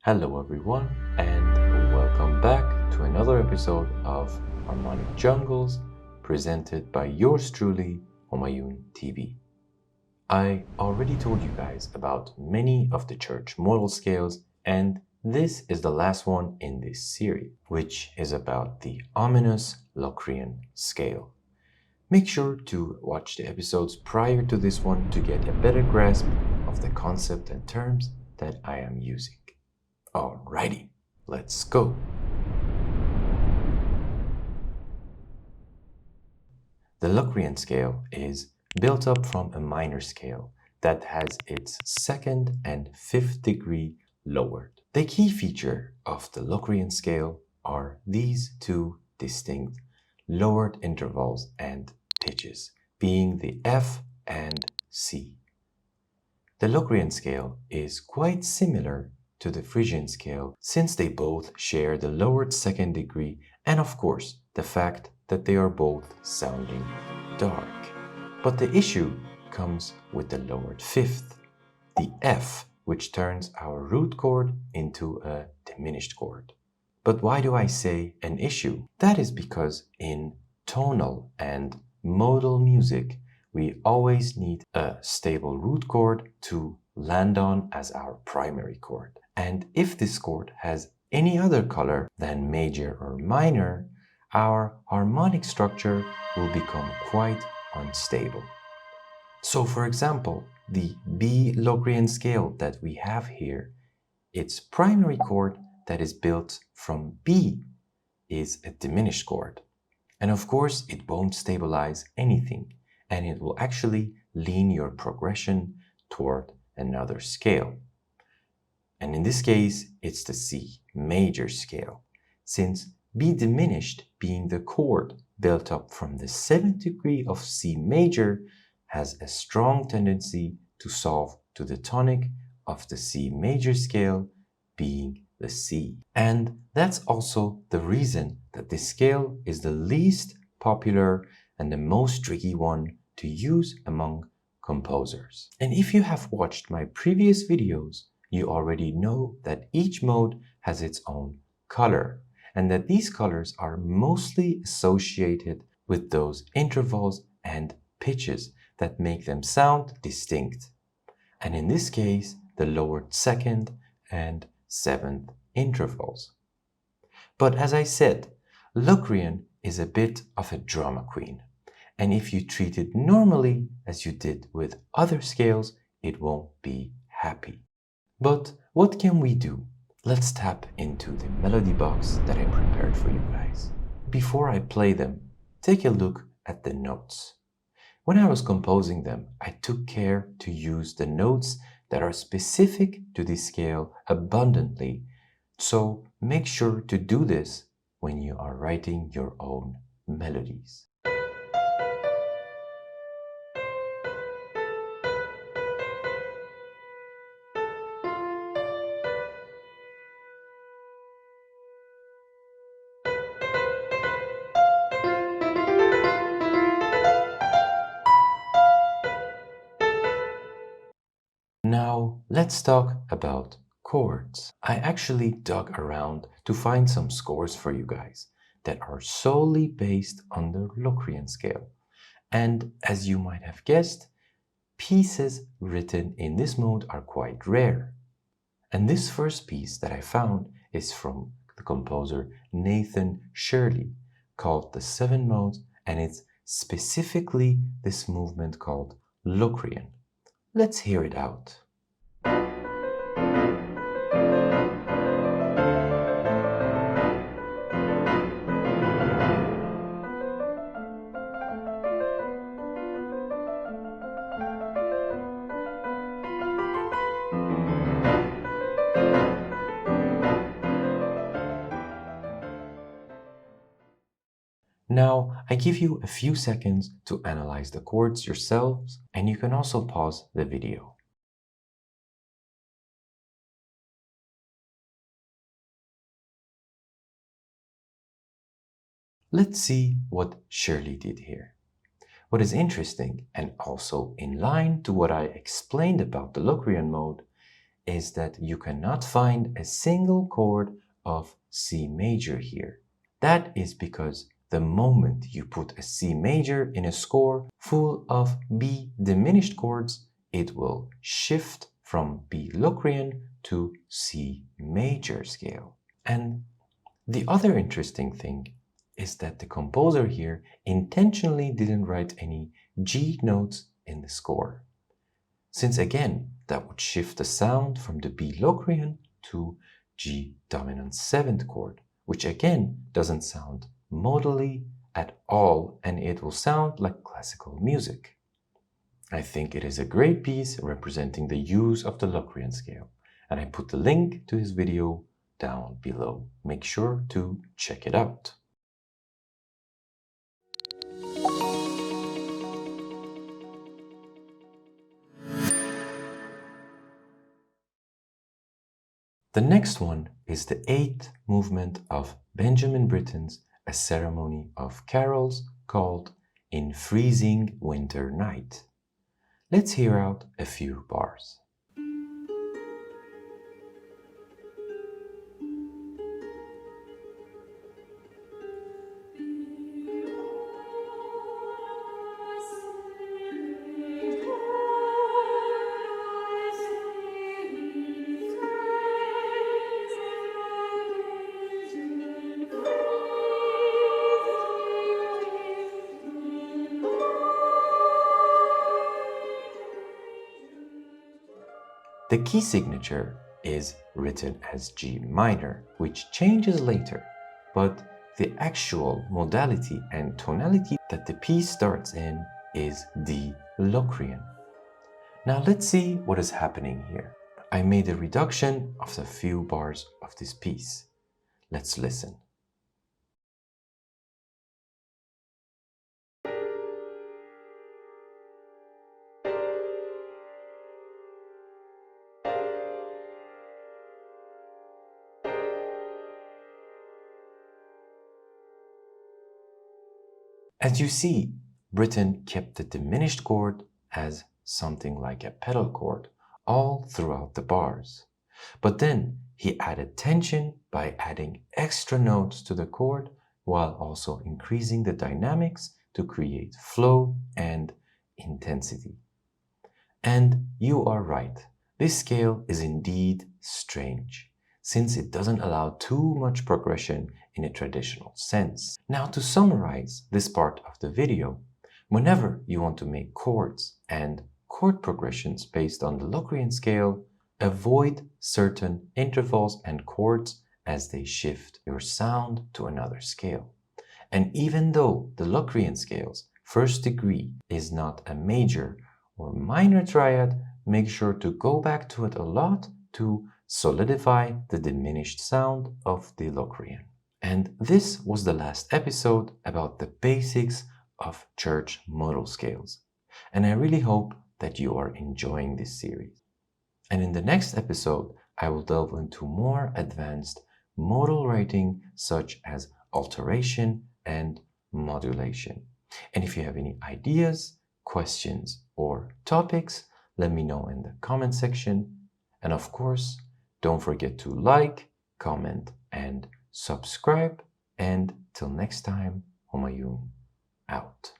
Hello everyone, and welcome back to another episode of Harmonic Jungles, presented by yours truly, Homayun TV. I already told you guys about many of the church modal scales, and this is the last one in this series, which is about the ominous Locrian scale. Make sure to watch the episodes prior to this one to get a better grasp of the concept and terms that I am using. Alrighty, let's go. The Locrian scale is built up from a minor scale that has its second and fifth degree lowered. The key feature of the Locrian scale are these two distinct lowered intervals and pitches, being the F and C. The Locrian scale is quite similar to the Phrygian scale since they both share the lowered second degree and of course the fact that they are both sounding dark. But the issue comes with the lowered fifth, the F, which turns our root chord into a diminished chord. But why do I say an issue? That is because in tonal and modal music, we always need a stable root chord to land on as our primary chord. And if this chord has any other color than major or minor, our harmonic structure will become quite unstable. So for example, the B Locrian scale that we have here, its primary chord that is built from B is a diminished chord. And of course, it won't stabilize anything, and it will actually lean your progression toward another scale. And in this case, it's the C major scale, since B diminished, being the chord built up from the 7th degree of C major, has a strong tendency to solve to the tonic of the C major scale, being the C. And that's also the reason that this scale is the least popular and the most tricky one to use among composers. And if you have watched my previous videos, you already know that each mode has its own color, and that these colors are mostly associated with those intervals and pitches that make them sound distinct. And in this case, the lowered second and seventh intervals. But as I said, Locrian is a bit of a drama queen. And if you treat it normally, as you did with other scales, it won't be happy. But what can we do? Let's tap into the melody box that I prepared for you guys. Before I play them, take a look at the notes. When I was composing them, I took care to use the notes that are specific to this scale abundantly, so make sure to do this when you are writing your own melodies. Now, let's talk about chords. I actually dug around to find some scores for you guys that are solely based on the Locrian scale. And as you might have guessed, pieces written in this mode are quite rare. And this first piece that I found is from the composer Nathan Shirley, called The Seven Modes, and it's specifically this movement called Locrian. Let's hear it out. Now, I give you a few seconds to analyze the chords yourselves, and you can also pause the video. Let's see what Shirley did here. What is interesting, and also in line to what I explained about the Locrian mode, is that you cannot find a single chord of C major here. That is because the moment you put a C major in a score full of B diminished chords, it will shift from B Locrian to C major scale. And the other interesting thing is that the composer here intentionally didn't write any G notes in the score, since again, that would shift the sound from the B Locrian to G dominant 7th chord, which again doesn't sound modally at all, and it will sound like classical music. I think it is a great piece representing the use of the Locrian scale, and I put the link to his video down below. Make sure to check it out. The next one is the 8th movement of Benjamin Britten's A Ceremony of Carols called In Freezing Winter Night. Let's hear out a few bars. The key signature is written as G minor, which changes later, but the actual modality and tonality that the piece starts in is D Locrian. Now let's see what is happening here. I made a reduction of the few bars of this piece. Let's listen. As you see, Britten kept the diminished chord as something like a pedal chord all throughout the bars. But then he added tension by adding extra notes to the chord while also increasing the dynamics to create flow and intensity. And you are right, this scale is indeed strange, since it doesn't allow too much progression in a traditional sense. Now, to summarize this part of the video, whenever you want to make chords and chord progressions based on the Locrian scale, avoid certain intervals and chords as they shift your sound to another scale. And even though the Locrian scale's first degree is not a major or minor triad, make sure to go back to it a lot to solidify the diminished sound of the Locrian. And this was the last episode about the basics of church modal scales. And I really hope that you are enjoying this series. And in the next episode, I will delve into more advanced modal writing such as alteration and modulation. And if you have any ideas, questions, or topics, let me know in the comment section. And of course, don't forget to like, comment, and subscribe. And till next time, Homayun out.